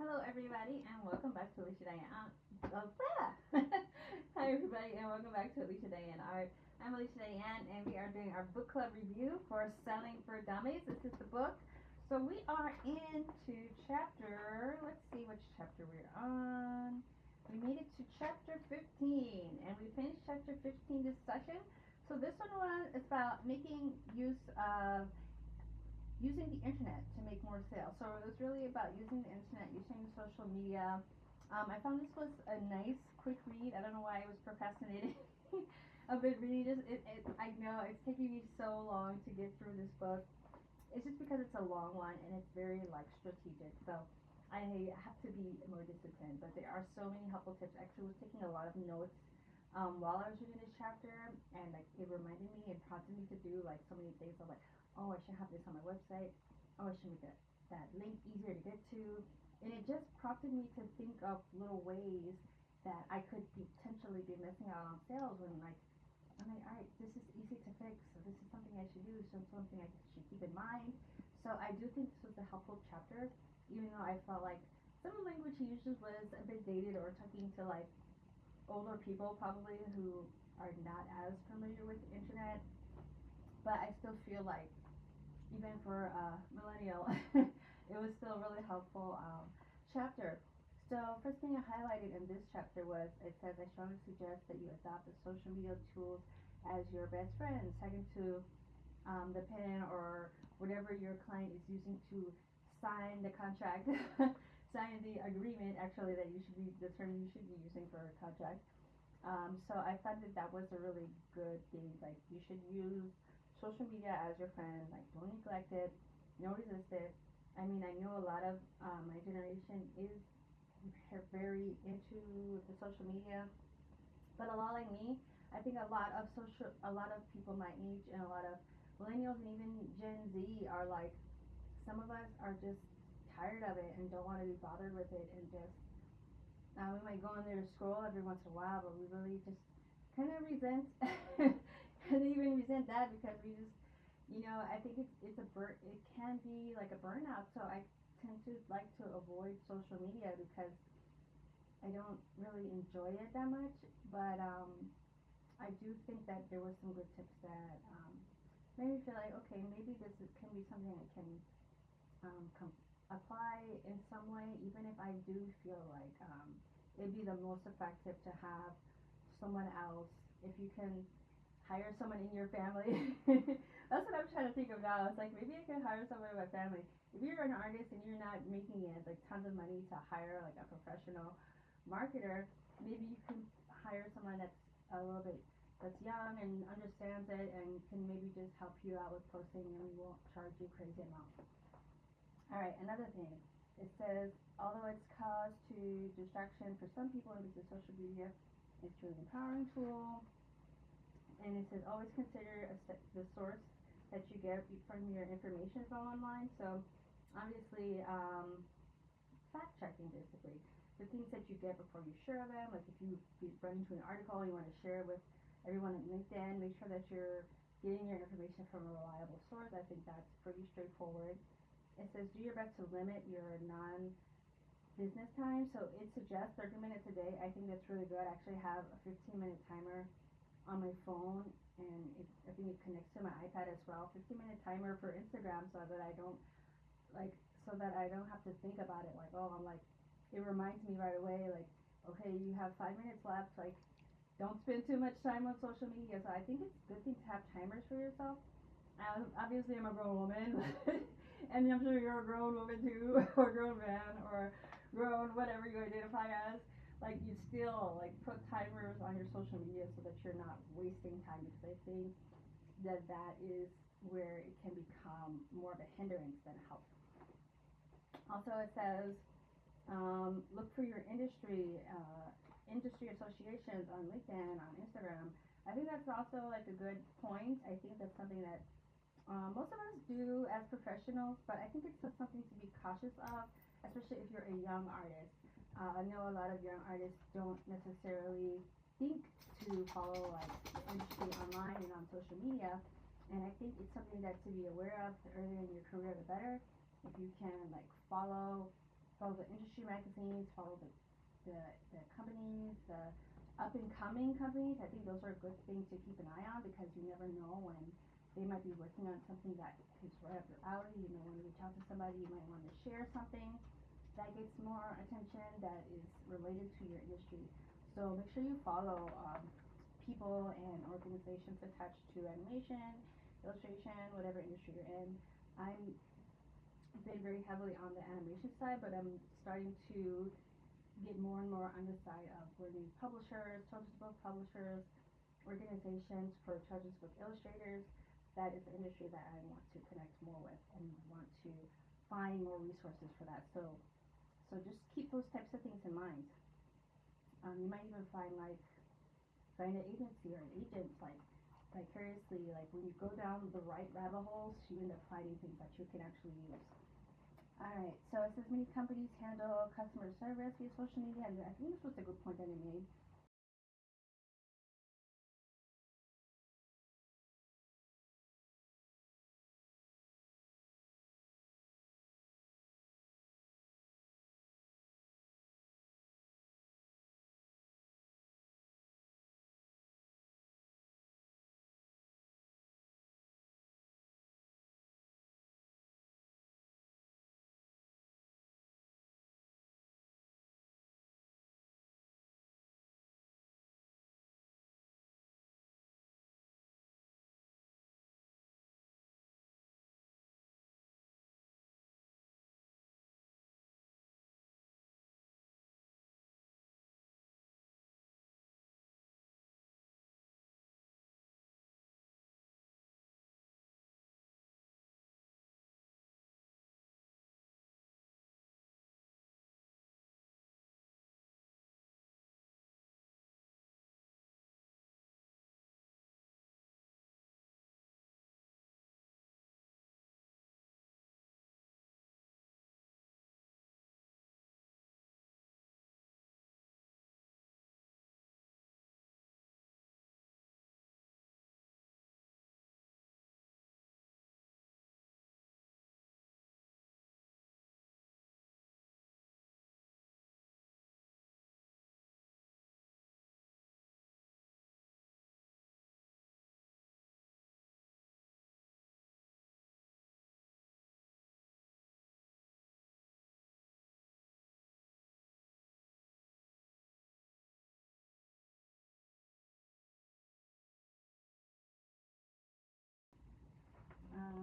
Hello, everybody, and welcome back to Alicia Dianne. Hi, everybody, and welcome back to Alicia Dianne and I. I'm Alicia Dianne, and we are doing our book club review for Selling for Dummies. This is the book. So we are into chapter. Let's see which chapter we're on. We made it to chapter 15, and we finished chapter 15 this session. So this one was about making use of using the internet to make more sales. So it was really about using the internet, using social media. I found this was a nice, quick read. I don't know why I was procrastinating a bit reading this. I know it's taking me so long to get through this book. It's just because it's a long one and it's very like strategic. So I have to be more disciplined. But there are so many helpful tips. I actually was taking a lot of notes while I was reading this chapter, and like it reminded me and prompted me to do like so many things. I'm like, oh, I should have this on my website. Oh, I should make that link easier to get to. And it just prompted me to think of little ways that I could potentially be missing out on sales when like I'm like, all right, this is easy to fix. So this is something I should do. So something I should keep in mind. So I do think this was a helpful chapter, even though I felt like some of the language he uses was a bit dated or talking to like older people probably who are not as familiar with the internet. But I still feel like even for a millennial, it was still a really helpful chapter. So first thing I highlighted in this chapter was it says I strongly suggest that you adopt the social media tools as your best friend. Second to the pen or whatever your client is using to sign the contract, sign the agreement. Actually, that you should be the term you should be using for a contract. So I thought that was a really good thing. Like you should use social media as your friend. Like don't neglect it, don't resist it. I mean, I know a lot of my generation is very into the social media, but a lot like me, I think a lot of people my age and a lot of millennials and even Gen Z are like, some of us are just tired of it and don't want to be bothered with it and just we might go in there to scroll every once in a while, but we really just kind of resent and even resent that because we just, I think it's it can be like a burnout. So I tend to like to avoid social media because I don't really enjoy it that much. But I do think that there were some good tips that made me feel like, okay, maybe can be something I can apply in some way, even if I do feel like it'd be the most effective to have someone else. If you can hire someone in your family, that's what I'm trying to think of now. It's like maybe I can hire someone in my family. If you're an artist and you're not making it like tons of money to hire like a professional marketer, maybe you can hire someone that's a little bit that's young and understands it and can maybe just help you out with posting and won't charge you crazy amount. All right, another thing. It says, although it's caused to distraction for some people and because social media is truly an empowering tool. And it says, always consider the source that you get from your information from online. So obviously, fact checking basically. The things that you get before you share them, like if you run into an article and you want to share it with everyone on LinkedIn, make sure that you're getting your information from a reliable source. I think that's pretty straightforward. It says do your best to limit your non-business time. So it suggests 30 minutes a day. I think that's really good. I actually have a 15-minute timer on my phone, and I think it connects to my iPad as well. 15-minute timer for Instagram so that I don't have to think about it. Like, oh, I'm like, it reminds me right away. Like, okay, you have 5 minutes left. Like, don't spend too much time on social media. So I think it's a good thing to have timers for yourself. Obviously, I'm a grown woman, and I'm sure you're a grown woman too, or a grown man, or grown whatever you identify as. Like you still like put timers on your social media so that you're not wasting time because I think that is where it can become more of a hindrance than a help. Also, it says look for your industry associations on LinkedIn, on Instagram. I think that's also like a good point. I think that's something that most of us do as professionals, but I think it's something to be cautious of, especially if you're a young artist. I know a lot of young artists don't necessarily think to follow like the industry online and on social media, and I think it's something that to be aware of. The earlier in your career, the better. If you can like follow follow the industry magazines, follow the companies, the up and coming companies. I think those are good things to keep an eye on, because you never know when they might be working on something that is right up your alley. You may want to reach out to somebody, you might want to share something that gets more attention that is related to your industry. So make sure you follow people and organizations attached to animation, illustration, whatever industry you're in. I'm been very heavily on the animation side, but I'm starting to get more and more on the side of learning publishers, children's book publishers, organizations for children's book illustrators. That is the industry that I want to connect more with and want to find more resources for that. So just keep those types of things in mind. You might even find an agency or an agent, like vicariously, like when you go down the right rabbit holes, you end up finding things that you can actually use. Alright, so it says many companies handle customer service via social media, and I think this was a good point that I made.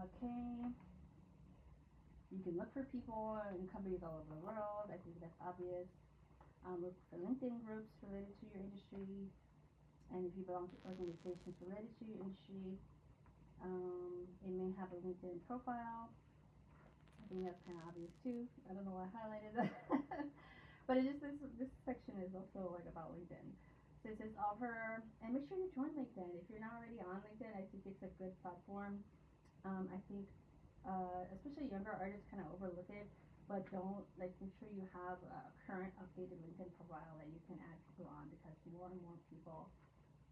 Okay. You can look for people and companies all over the world. I think that's obvious. Look for LinkedIn groups related to your industry, and if you belong to organizations related to your industry, it may have a LinkedIn profile. I think that's kind of obvious too. I don't know why I highlighted that, but it is this section is also like about LinkedIn. So it says offer, and make sure you join LinkedIn. If you're not already on LinkedIn, I think it's a good platform. I think especially younger artists kind of overlook it, but don't make sure you have a current updated LinkedIn profile that you can add people on, because more and more people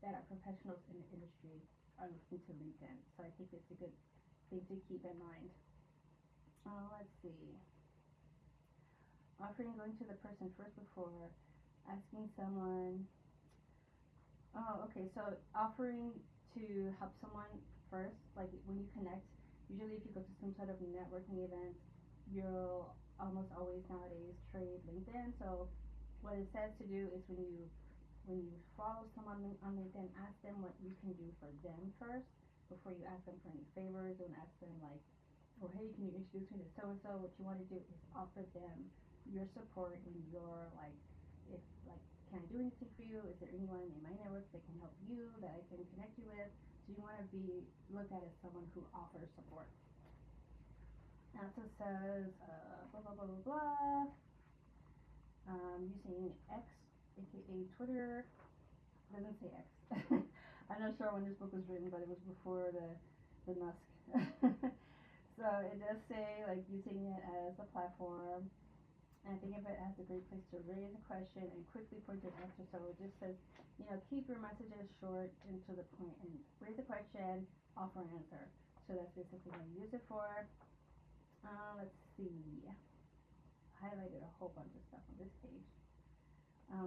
that are professionals in the industry are looking to LinkedIn. So I think it's a good thing to keep in mind. Let's see. Offering going to the person first before asking someone. Oh, okay. So offering to help someone first, like when you connect. Usually if you go to some sort of networking event, you'll almost always nowadays trade LinkedIn. So what it says to do is when you follow someone on LinkedIn, ask them what you can do for them first before you ask them for any favors. Don't ask them like, oh hey, can you introduce me to so and so? What you want to do is offer them your support and your if can I do anything for you? Is there anyone in my network that can help you, that I can connect you with? So you want to be looked at as someone who offers support. Now it says blah blah blah blah blah. Using X, aka Twitter. It doesn't say X. I'm not sure when this book was written, but it was before the Musk. So it does say like using it as a platform. And I think of it as a great place to raise a question and quickly point to an answer. So it just says, keep your messages short and to the point, and raise a question, offer an answer. So that's basically what you use it for. Let's see. I highlighted a whole bunch of stuff on this page.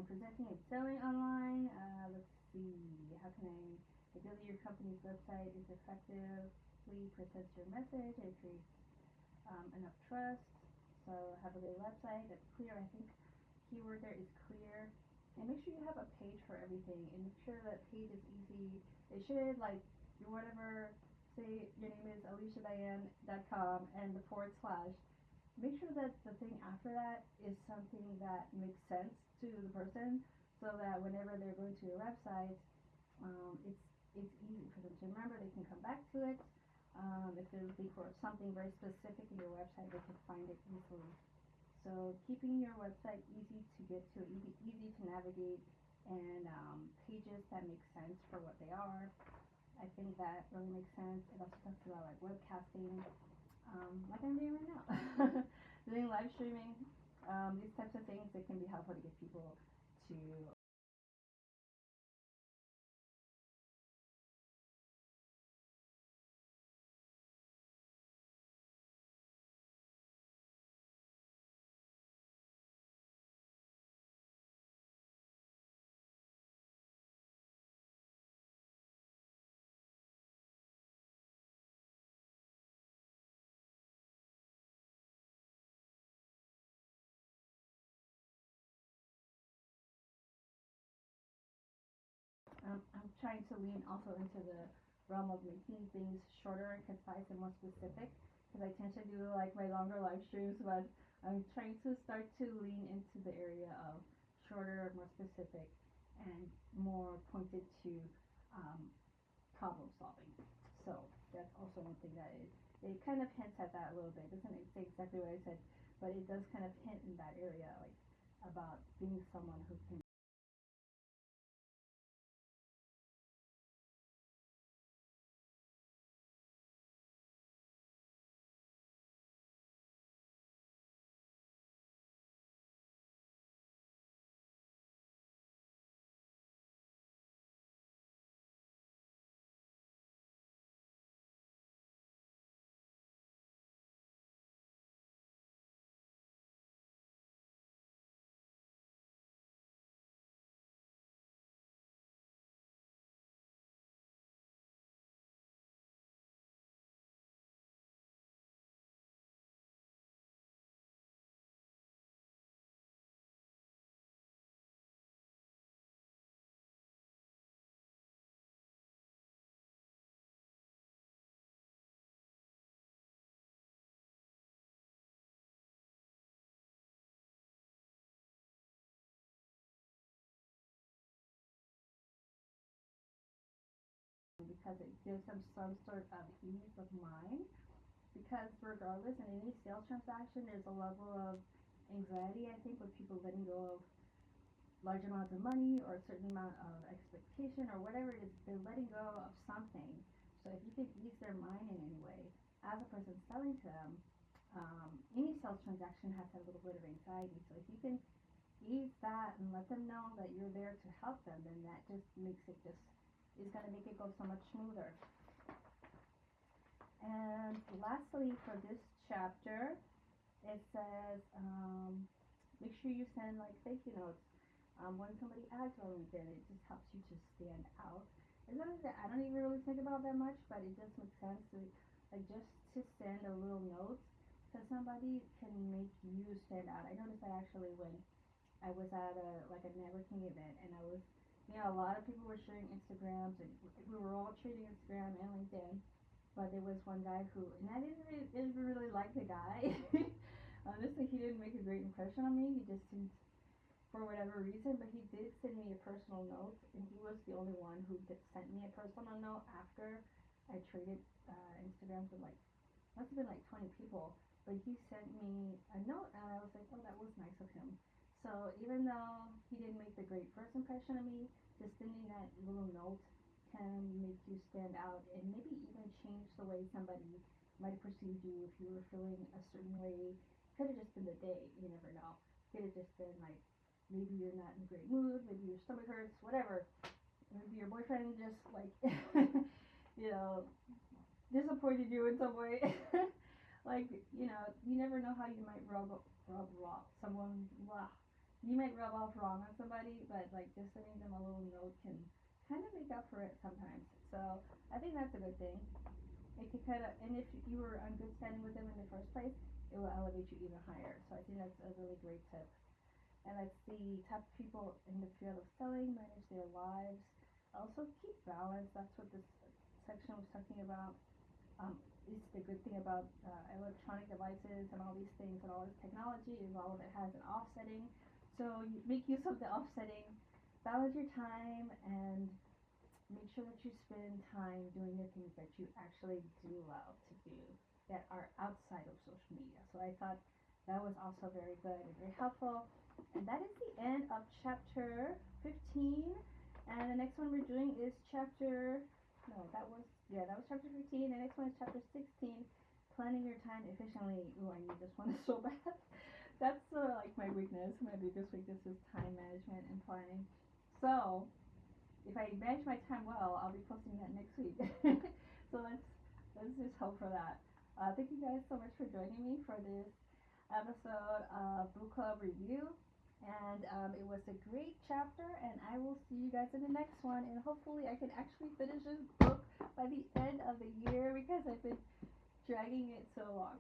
Presenting and selling online. Let's see. How can ideally your company's website is effectively presents your message and creates enough trust. So have a good website that's clear. I think keyword there is clear. And make sure you have a page for everything, and make sure that page is easy. It should, like, whatever, say your name is aliciadianne.com and the /. Make sure that the thing after that is something that makes sense to the person, so that whenever they're going to your website, it's easy for them to remember. They can come back to it. If they're looking for something very specific in your website, they can find it easily. So keeping your website easy to get to, easy to navigate, and pages that make sense for what they are. I think that really makes sense. It also talks about like webcasting, like I'm doing right now, doing live streaming, these types of things that can be helpful to get people to I'm trying to lean also into the realm of making things shorter and concise and more specific, because I tend to do like my longer live streams, but I'm trying to start to lean into the area of shorter, more specific, and more pointed to um, problem solving. So that's also one thing that it kind of hints at that a little bit. It doesn't say exactly what I said, but it does kind of hint in that area, like about being someone who can because it gives them some sort of ease of mind. Because regardless, in any sales transaction, there's a level of anxiety, I think, with people letting go of large amounts of money or a certain amount of expectation or whatever it is, they're letting go of something. So if you can ease their mind in any way, as a person selling to them, any sales transaction has a little bit of anxiety. So if you can ease that and let them know that you're there to help them, then that just makes it is going to make it go so much smoother. And lastly, for this chapter, it says make sure you send like thank you notes. When somebody adds you on LinkedIn, it just helps you to stand out. It's something that I don't even really think about that much, but it does make sense to like just to send a little note, because somebody can make you stand out. I noticed that actually when I was at a networking event, and I was, a lot of people were sharing Instagrams, and we were all trading Instagram and LinkedIn. But there was one guy who, and I didn't really like the guy. Honestly, he didn't make a great impression on me. He just didn't, for whatever reason, but he did send me a personal note, and he was the only one who sent me a personal note after I traded Instagrams with must have been like 20 people. But he sent me a note, and I was like, oh, that was nice of him. So even though he didn't make the great first impression of me, just sending that little note can make you stand out, and maybe even change the way somebody might have perceived you if you were feeling a certain way. Could have just been the day, you never know. Could have just been like, maybe you're not in a great mood, maybe your stomach hurts, whatever. Maybe your boyfriend just disappointed you in some way. Like, you know, you never know how you might rub raw someone. Wow, you might rub off wrong on somebody, but like just sending them a little note can kind of make up for it sometimes. So I think that's a good thing. It could kind of, and if you were on good standing with them in the first place, it will elevate you even higher. So I think that's a really great tip. And let's see, top people in the field of selling manage their lives. Also keep balance. That's what this section was talking about. Is the good thing about electronic devices and all these things and all this technology is all of it has an offsetting. So you make use of the offsetting, balance your time, and make sure that you spend time doing the things that you actually do love to do that are outside of social media. So I thought that was also very good and very helpful. And that is the end of chapter 15. And the next one we're doing is chapter, no, that was chapter 15. The next one is chapter 16, planning your time efficiently. Ooh, I need this one so bad. That's like my weakness. My biggest weakness is time management and planning. So if I manage my time well, I'll be posting that next week. So let's just hope for that. Thank you guys so much for joining me for this episode of Book Club Review. And it was a great chapter, and I will see you guys in the next one. And hopefully, I can actually finish this book by the end of the year because I've been dragging it so long.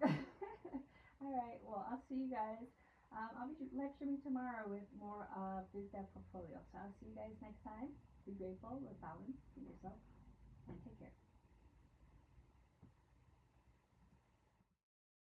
All right, well, I'll see you guys. I'll be live streaming tomorrow with more of Biz Dev Portfolio. So I'll see you guys next time. Be grateful, with balance, be yourself, and take care.